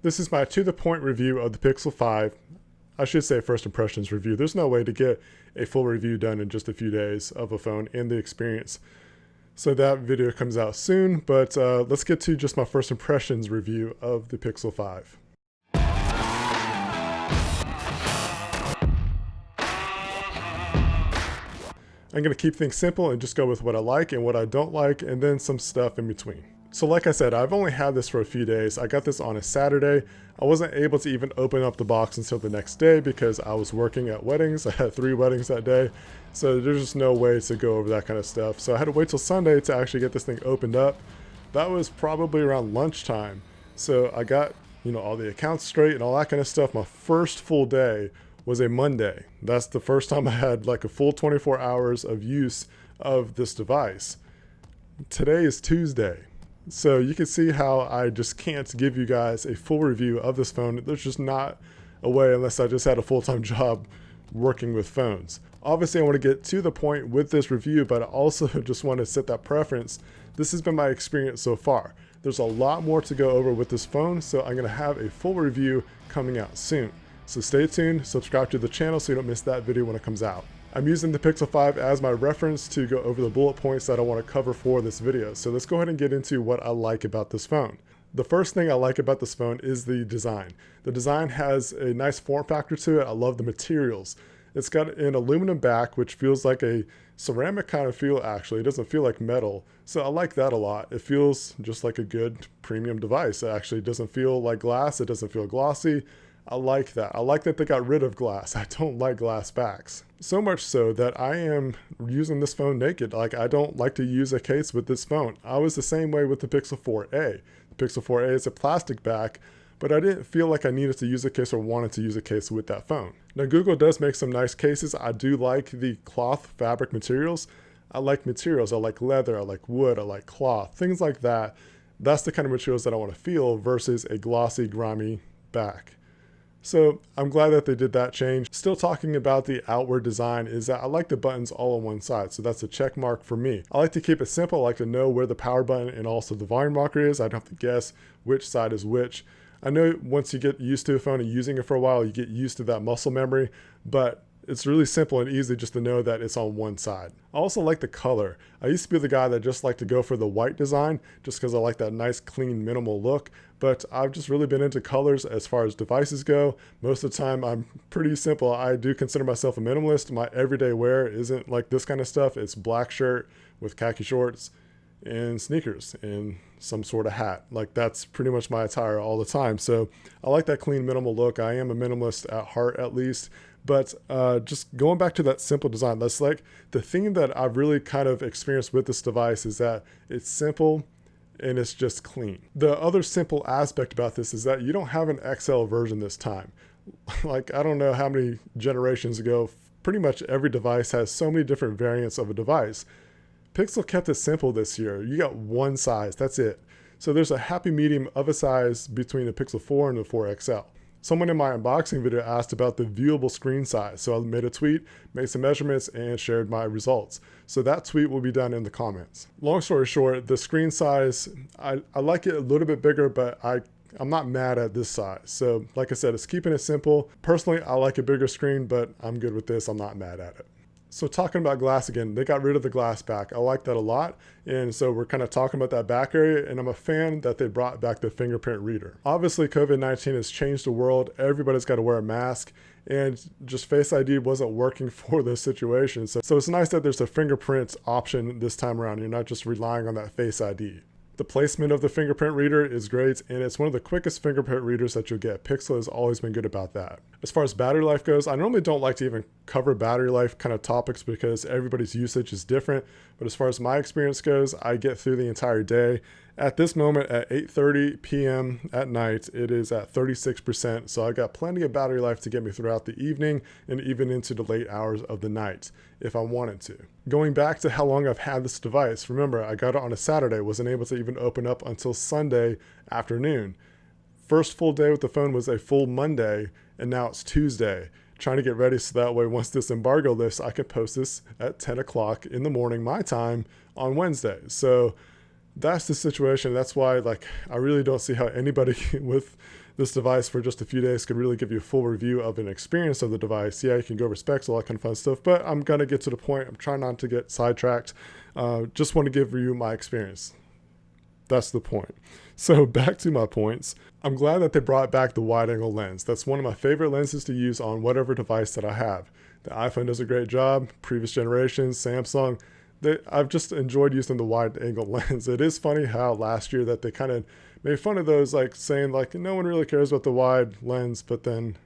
This is my to-the-point review of the Pixel 5. I should say first impressions review. There's no way to get a full review done in just a few days of a phone and the experience. So that video comes out soon, but let's get to just my first impressions review of the Pixel 5. I'm going to keep things simple and just go with what I like and what I don't like, and then some stuff in between. So like I said, I've only had this for a few days. I got this on a Saturday. I wasn't able to even open up the box until the next day because I was working at weddings. I had 3 weddings that day. So there's just no way to go over that kind of stuff. So I had to wait till Sunday to actually get this thing opened up. That was probably around lunchtime. So I got, all the accounts straight and all that kind of stuff. My first full day was a Monday. That's the first time I had like a full 24 hours of use of this device. Today is Tuesday. So you can see how I just can't give you guys a full review of this phone. There's just not a way unless I just had a full-time job working with phones. Obviously, I want to get to the point with this review, but I also just want to set that preference. This has been my experience so far. There's a lot more to go over with this phone, so I'm going to have a full review coming out soon. So stay tuned, subscribe to the channel so you don't miss that video when it comes out. I'm using the Pixel 5 as my reference to go over the bullet points that I want to cover for this video. So let's go ahead and get into what I like about this phone. The first thing I like about this phone is the design. The design has a nice form factor to it. I love the materials. It's got an aluminum back, which feels like a ceramic kind of feel actually. It doesn't feel like metal. So I like that a lot. It feels just like a good premium device. It actually doesn't feel like glass. It doesn't feel glossy. I like that. I like that they got rid of glass. I don't like glass backs. So much so that I am using this phone naked. Like, I don't like to use a case with this phone. I was the same way with the Pixel 4a. The Pixel 4a is a plastic back, but I didn't feel like I needed to use a case or wanted to use a case with that phone. Now, Google does make some nice cases. I do like the cloth fabric materials. I like materials. I like leather. I like wood. I like cloth. Things like that. That's the kind of materials that I want to feel versus a glossy, grimy back. So I'm glad that they did that change. Still talking about the outward design is that I like the buttons all on one side. So that's a check mark for me. I like to keep it simple. I like to know where the power button and also the volume rocker is. I don't have to guess which side is which. I know once you get used to a phone and using it for a while, you get used to that muscle memory, but it's really simple and easy just to know that it's on one side. I also like the color. I used to be the guy that just liked to go for the white design just because I like that nice, clean, minimal look. But I've just really been into colors as far as devices go. Most of the time, I'm pretty simple. I do consider myself a minimalist. My everyday wear isn't like this kind of stuff. It's black shirt with khaki shorts and sneakers and some sort of hat. Like, that's pretty much my attire all the time. So I like that clean, minimal look. I am a minimalist at heart, at least. But just going back to that simple design, that's like the thing that I've really kind of experienced with this device is that it's simple and it's just clean. The other simple aspect about this is that you don't have an XL version this time. Like, I don't know how many generations ago, pretty much every device has so many different variants of a device. Pixel kept it simple this year. You got one size, that's it. So there's a happy medium of a size between the Pixel 4 and the 4 XL. Someone in my unboxing video asked about the viewable screen size. So I made a tweet, made some measurements, and shared my results. So that tweet will be done in the comments. Long story short, the screen size, I like it a little bit bigger, but I'm not mad at this size. So like I said, it's keeping it simple. Personally, I like a bigger screen, but I'm good with this. I'm not mad at it. So talking about glass again, they got rid of the glass back. I like that a lot. And so we're kind of talking about that back area, and I'm a fan that they brought back the fingerprint reader. Obviously, COVID-19 has changed the world. Everybody's got to wear a mask, and just Face ID wasn't working for this situation. So it's nice that there's a fingerprint option this time around. You're not just relying on that Face ID. The placement of the fingerprint reader is great, and it's one of the quickest fingerprint readers that you'll get. Pixel has always been good about that. As far as battery life goes, I normally don't like to even cover battery life kind of topics because everybody's usage is different. But as far as my experience goes, I get through the entire day. At this moment at 8:30 p.m. at night, it is at 36%. So I got plenty of battery life to get me throughout the evening and even into the late hours of the night if I wanted to. Going back to how long I've had this device, remember I got it on a Saturday, wasn't able to even open up until Sunday afternoon. First full day with the phone was a full Monday, and now it's Tuesday. Trying to get ready so that way once this embargo lifts, I can post this at 10 o'clock in the morning my time on Wednesday. So that's the situation. That's why, like, I really don't see how anybody with this device for just a few days could really give you a full review of an experience of the device. Yeah, you can go over specs, all that kind of fun stuff, but I'm going to get to the point. I'm trying not to get sidetracked. Just want to give you my experience. That's the point. So back to my points. I'm glad that they brought back the wide angle lens. That's one of my favorite lenses to use on whatever device that I have. The iPhone does a great job. Previous generations, Samsung, I've just enjoyed using the wide angle lens. It is funny how last year that they kind of made fun of those, like saying like no one really cares about the wide lens, but then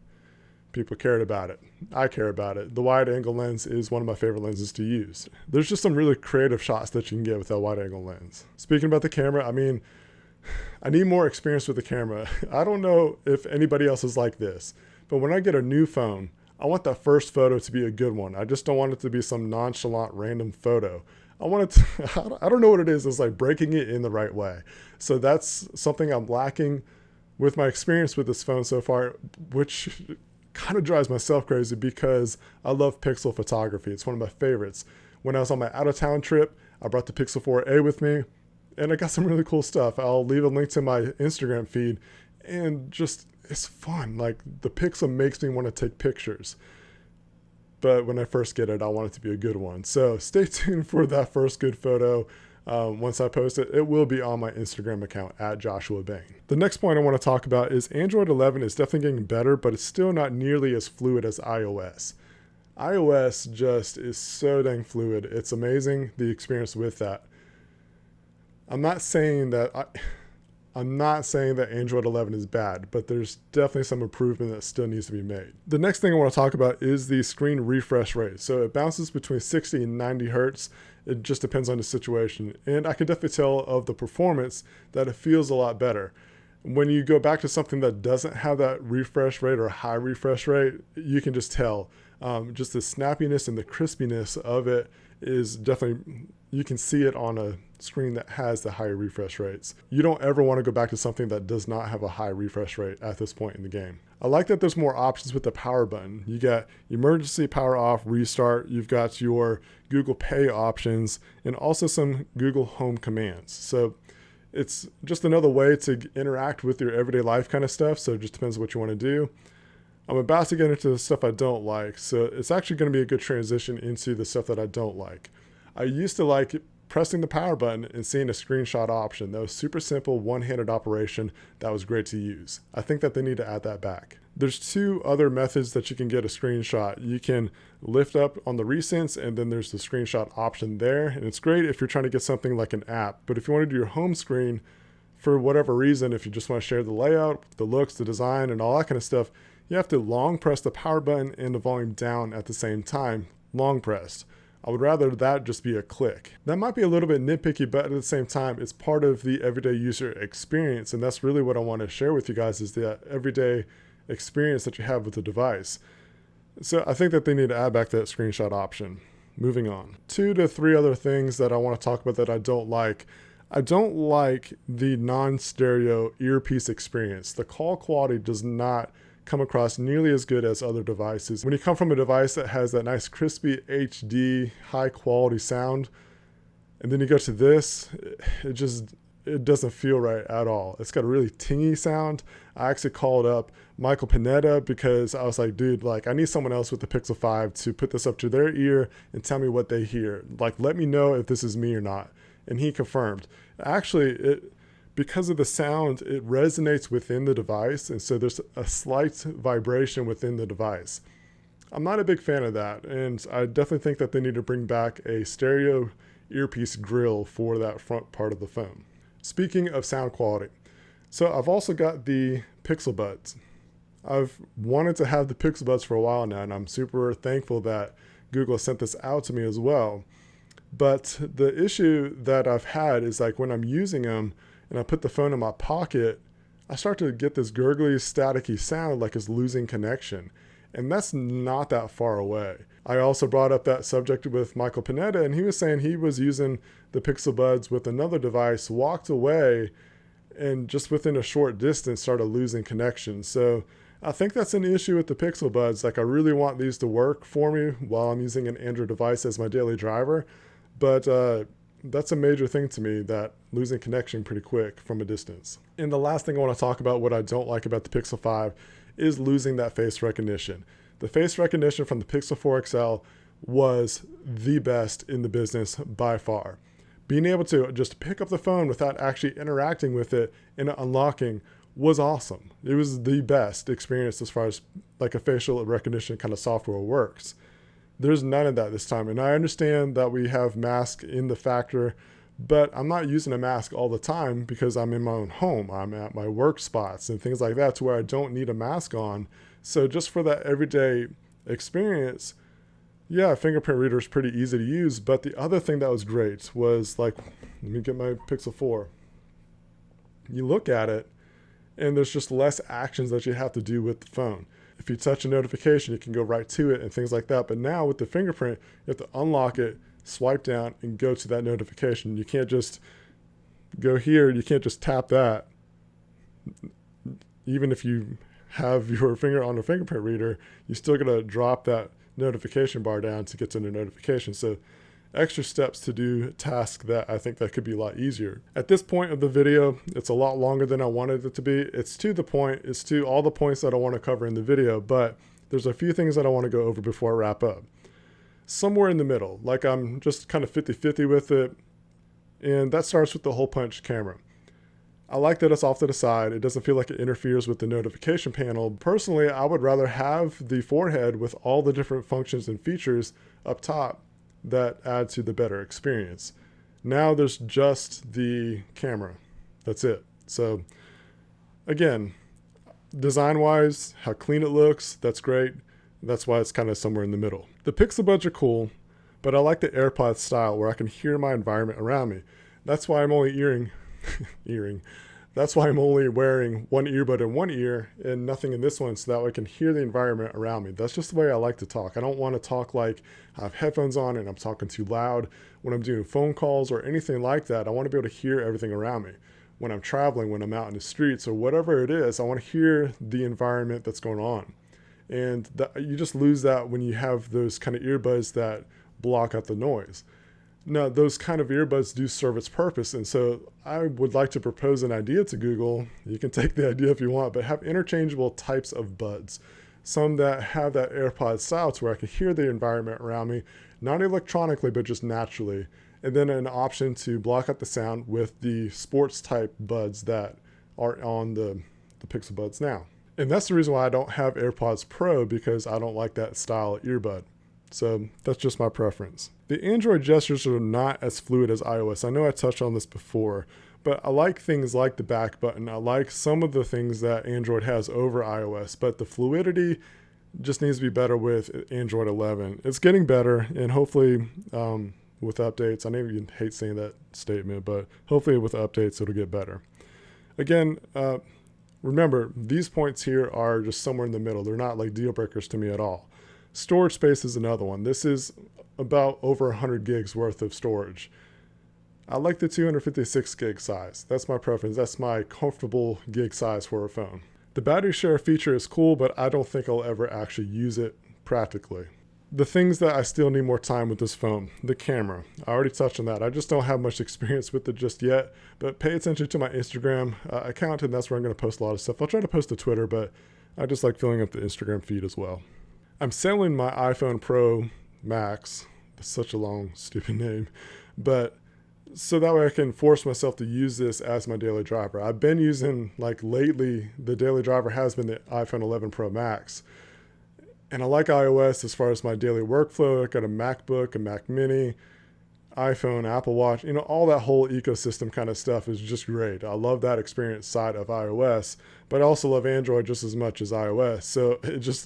people cared about it. I care about it. The wide angle lens is one of my favorite lenses to use. There's just some really creative shots that you can get with that wide angle lens. Speaking about the camera, I mean, I need more experience with the camera. I don't know if anybody else is like this, but when I get a new phone, I want that first photo to be a good one. I just don't want it to be some nonchalant random photo. I want it to, I don't know what it is. It's like breaking it in the right way. So that's something I'm lacking with my experience with this phone so far, which kind of drives myself crazy because I love pixel photography. It's one of my favorites. When I was on my out of town trip, I brought the Pixel 4a with me and I got some really cool stuff. I'll leave a link to my Instagram feed and just, it's fun. Like the Pixel makes me want to take pictures. But when I first get it, I want it to be a good one. So stay tuned for that first good photo. Once I post it, it will be on my Instagram account at Joshua Bain. The next point I want to talk about is Android 11 is definitely getting better, but it's still not nearly as fluid as iOS. iOS just is so dang fluid. It's amazing, the experience with that. I'm not saying that Android 11 is bad, but there's definitely some improvement that still needs to be made. The next thing I want to talk about is the screen refresh rate. So it bounces between 60 and 90 hertz. It just depends on the situation. And I can definitely tell of the performance that it feels a lot better. When you go back to something that doesn't have that refresh rate or high refresh rate, you can just tell. Just the snappiness and the crispiness of it is definitely, you can see it on a screen that has the higher refresh rates. You don't ever want to go back to something that does not have a high refresh rate at this point in the game. I like that there's more options with the power button. You got emergency power off, restart, you've got your Google Pay options, and also some Google Home commands. So it's just another way to interact with your everyday life kind of stuff. So it just depends on what you want to do. I'm about to get into the stuff I don't like. So it's actually going to be a good transition into the stuff that I don't like. I used to like pressing the power button and seeing a screenshot option. That was super simple, one-handed operation that was great to use. I think that they need to add that back. There's two other methods that you can get a screenshot. You can lift up on the recents and then there's the screenshot option there. And it's great if you're trying to get something like an app. But if you want to do your home screen for whatever reason, if you just want to share the layout, the looks, the design, and all that kind of stuff, you have to long press the power button and the volume down at the same time, long pressed. I would rather that just be a click. That might be a little bit nitpicky, but at the same time, it's part of the everyday user experience. And that's really what I want to share with you guys is the everyday experience that you have with the device. So I think that they need to add back that screenshot option. Moving on. 2 to 3 other things that I want to talk about that I don't like. I don't like the non-stereo earpiece experience. The call quality does not come across nearly as good as other devices. When you come from a device that has that nice crispy HD high quality sound and then you go to this, it doesn't feel right at all. It's got a really tingy sound. I actually called up Michael Pineda because I was like, dude, like I need someone else with the Pixel 5 to put this up to their ear and tell me what they hear. Like, let me know if this is me or not. And he confirmed. Actually, because of the sound, it resonates within the device. And so there's a slight vibration within the device. I'm not a big fan of that. And I definitely think that they need to bring back a stereo earpiece grill for that front part of the phone. Speaking of sound quality, so I've also got the Pixelbuds. I've wanted to have the Pixelbuds for a while now, and I'm super thankful that Google sent this out to me as well. But the issue that I've had is like when I'm using them and I put the phone in my pocket, I start to get this gurgly, staticky sound like it's losing connection. And that's not that far away. I also brought up that subject with Michael Pineda, and he was saying he was using the Pixelbuds with another device, walked away, and just within a short distance started losing connection. So I think that's an issue with the Pixelbuds. Like I really want these to work for me while I'm using an Android device as my daily driver. But that's a major thing to me, that losing connection pretty quick from a distance. And the last thing I want to talk about, what I don't like about the Pixel 5, is losing that face recognition. The face recognition from the Pixel 4 XL was the best in the business by far. Being able to just pick up the phone without actually interacting with it and unlocking was awesome. It was the best experience as far as like a facial recognition kind of software works. There's none of that this time. And I understand that we have masks in the factor, but I'm not using a mask all the time because I'm in my own home. I'm at my work spots and things like that to where I don't need a mask on. So just for that everyday experience, yeah, Fingerprint Reader is pretty easy to use. But the other thing that was great was, like, let me get my Pixel 4. You look at it and there's just less actions that you have to do with the phone. If you touch a notification, you can go right to it and things like that. But now with the fingerprint, you have to unlock it, swipe down, and go to that notification. You can't just go here. You can't just tap that. Even if you have your finger on a fingerprint reader, you still got to drop that notification bar down to get to the notification. So extra steps to do tasks that I think that could be a lot easier. At this point of the video, it's a lot longer than I wanted it to be. It's to the point. It's to all the points that I want to cover in the video, but there's a few things that I want to go over before I wrap up. Somewhere in the middle, like I'm just kind of 50-50 with it, and that starts with the hole punch camera. I like that it's off to the side. It doesn't feel like it interferes with the notification panel. Personally, I would rather have the forehead with all the different functions and features up top that add to the better experience. Now there's just the camera. That's it. So again, design-wise, how clean it looks, that's great. That's why it's kind of somewhere in the middle. The Pixelbuds are cool, but I like the AirPods style where I can hear my environment around me. That's why I'm only That's why I'm only wearing one earbud in one ear and nothing in this one, so that way I can hear the environment around me. That's just the way I like to talk. I don't want to talk like I have headphones on and I'm talking too loud. When I'm doing phone calls or anything like that, I want to be able to hear everything around me. When I'm traveling, when I'm out in the streets or whatever it is, I want to hear the environment that's going on. And you just lose that when you have those kind of earbuds that block out the noise. Now, those kind of earbuds do serve its purpose, and so I would like to propose an idea to Google. You can take the idea if you want, but have interchangeable types of buds. Some that have that AirPod style to where I can hear the environment around me, not electronically, but just naturally. And then an option to block out the sound with the sports type buds that are on the Pixelbuds now. And that's the reason why I don't have AirPods Pro, because I don't like that style earbud. So that's just my preference. The Android gestures are not as fluid as iOS. I know I touched on this before, but I like things like the back button. I like some of the things that Android has over iOS, but the fluidity just needs to be better with Android 11. It's getting better, and hopefully with updates, I know you hate saying that statement, but hopefully with updates it'll get better. Again, remember, these points here are just somewhere in the middle. They're not like deal breakers to me at all. Storage space is another one. This is about over 100 gigs worth of storage. I like the 256 gig size. That's my preference. That's my comfortable gig size for a phone. The battery share feature is cool, but I don't think I'll ever actually use it practically. The things that I still need more time with this phone, the camera. I already touched on that. I just don't have much experience with it just yet, but pay attention to my Instagram account, and that's where I'm going to post a lot of stuff. I'll try to post to Twitter, but I just like filling up the Instagram feed as well. I'm selling my iPhone Pro Max. That's such a long, stupid name. But so that way I can force myself to use this as my daily driver. I've been using, like lately, the daily driver has been the iPhone 11 Pro Max. And I like iOS as far as my daily workflow. I got a MacBook, a Mac Mini, iPhone, Apple Watch, all that whole ecosystem kind of stuff is just great. I love that experience side of iOS, but I also love Android just as much as iOS. So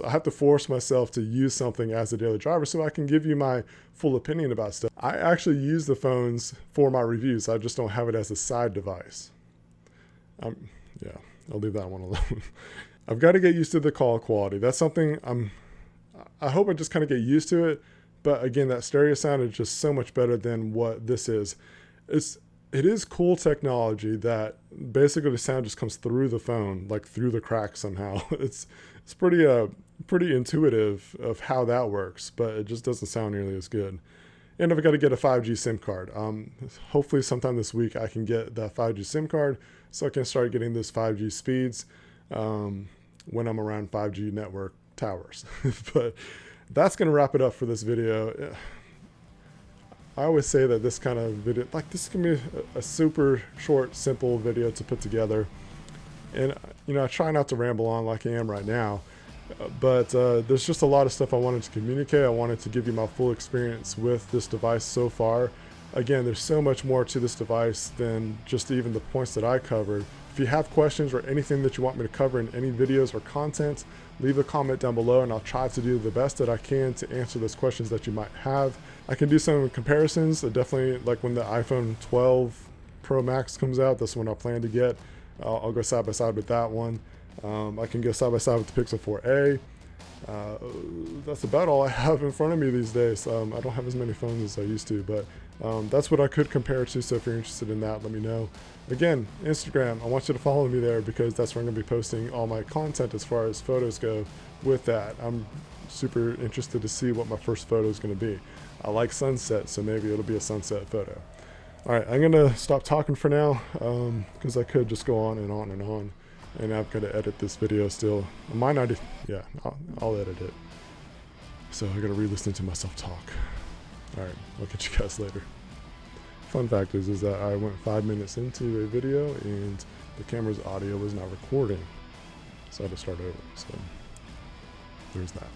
I have to force myself to use something as a daily driver so I can give you my full opinion about stuff. I actually use the phones for my reviews. I just don't have it as a side device. Yeah, I'll leave that one alone. I've got to get used to the call quality. That's something I hope I just kind of get used to it. But again, that stereo sound is just so much better than what this is. It is cool technology that basically the sound just comes through the phone, like through the crack somehow. It's pretty intuitive of how that works, but it just doesn't sound nearly as good. And I've got to get a 5G SIM card. Hopefully sometime this week I can get that 5G SIM card so I can start getting those 5G speeds when I'm around 5G network towers. But that's going to wrap it up for this video. I always say that this kind of video, like this can be a super short, simple video to put together. And, you know, I try not to ramble on like I am right now. But there's just a lot of stuff I wanted to communicate. I wanted to give you my full experience with this device so far. Again, there's so much more to this device than just even the points that I covered. If you have questions or anything that you want me to cover in any videos or content, leave a comment down below and I'll try to do the best that I can to answer those questions that you might have. I can do some comparisons. Definitely, like when the iPhone 12 Pro Max comes out, that's when I plan to get. I'll go side by side with that one. I can go side by side with the Pixel 4a. That's about all I have in front of me these days. I don't have as many phones as I used to, but that's what I could compare it to. So if you're interested in that, let me know. Again, Instagram, I want you to follow me there because that's where I'm going to be posting all my content as far as photos go with that. I'm super interested to see what my first photo is going to be. I like sunset, so maybe it'll be a sunset photo. All right, I'm going to stop talking for now because I could just go on and on and on. And I've got to edit this video still. I might not, yeah, I'll edit it. So I got to re-listen to myself talk. All right, I'll catch you guys later. Fun fact is that I went 5 minutes into a video and the camera's audio was not recording. So I had to start over. So there's that.